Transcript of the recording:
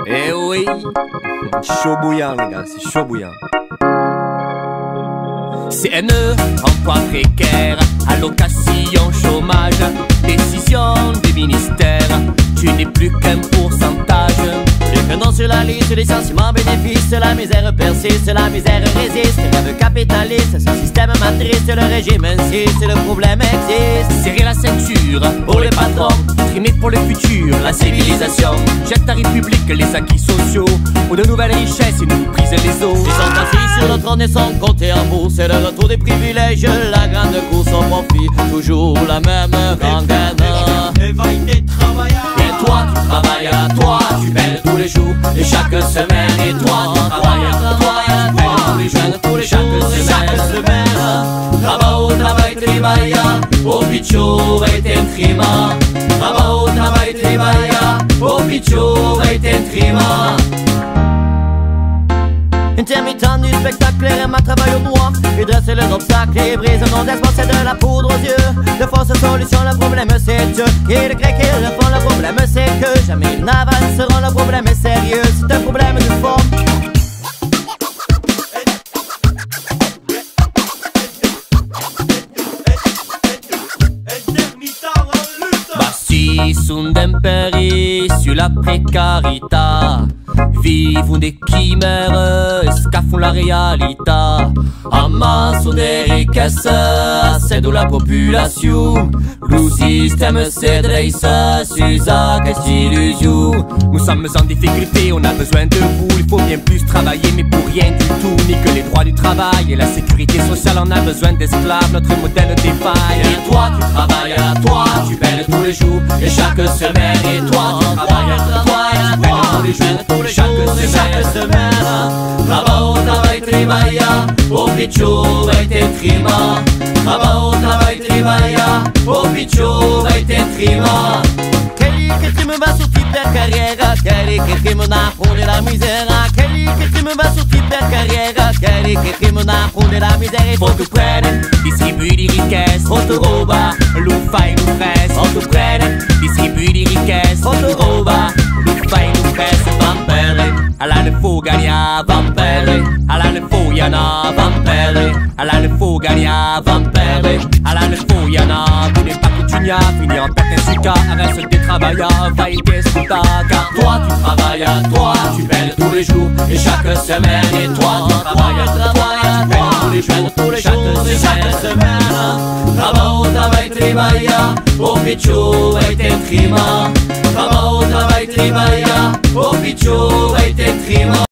Eh oui, chaud bouillant les gars, c'est chaud bouillant. CNE, emploi précaire, allocation, chômage, décision des ministères, tu n'es plus qu'un pourcentage. Plus qu'un nom sur la liste, licenciement, bénéfice, la misère persiste, la misère résiste. Rêve capitaliste, ce système matrice, le régime insiste, le problème existe. Serrer la ceinture pour les patrons, trimer pour le futur, la civilisation. Jette ta république, les acquis sociaux, ou de nouvelles richesses, ils nous brisent les os. Ils sont assis sur le trône et sont comptés en bourse, c'est le retour des privilèges, la grande course au profit, toujours la même rengaine. Éveil des travailleurs. Et toi tu travailles, toi tu belles tous les jours et chaque semaine. Et toi tu travailles, toi tu belles tous les jours et chaque semaine. Trabalho, trabalho, trabalha, o picciu vai te trima. Trabalho, trabalho, trabalha, o picciu vai te trima. Intermittent du spectacle, les rèmes travaillent au noir. Et dresser les obstacles et brise non d'espoir, c'est de la poudre aux yeux. De force solution, le problème c'est Dieu. Et le grec et le fond, le problème c'est que jamais ils n'avanceront, le problème est sérieux. C'est un problème de forme. Bassi sunt imperi sulla precarità. Vivono de chimere, scaffono la realtà. Ammasso de ricchesse, assedo la population. Le système s'adresse sur quelle illusion. Nous sommes en difficulté, on a besoin de vous. Il faut bien plus travailler, mais pour rien du tout. Ni que les droits du travail et la sécurité sociale. On a besoin d'esclaves, notre modèle défaille. Et toi tu travailles, toi tu belles tous les jours et chaque semaine. Et toi tu travailles, toi tu belles tous les jours et chaque semaine. Trabalho, trabalho, trabalha, o picciu vai te trima. Trabalho, trabalho, trabalha, o picciu vai te trima. Quelli che trime va su per carriera, quelli che trime nascono la misera. Quelli che trime va su per carriera, quelli che trime nascono la misera. Faut que prenne, distribue di ricchezze, faut te roba, lo fai lo presse. Faut que prenne, distribue di ricchezze, faut te roba, lo fai lo presse. Vampere, alla ne faut gagner, vampere, alla ne faut y'en vampere, alla ne faut gagner, vampere, alla ne faut y'en vous n'êtes pas coutumier, fini en tête et suka, reste des travailleurs, va y descuta. Car toi tu travailles, toi tu belles tous les jours et chaque semaine. Et toi tu travailles, toi tu belles tous les jours et chaque semaine. Trabalho, trabalho, trabalha, o picciu vai te trima. Trabalho, trabalho, trabalha, o picciu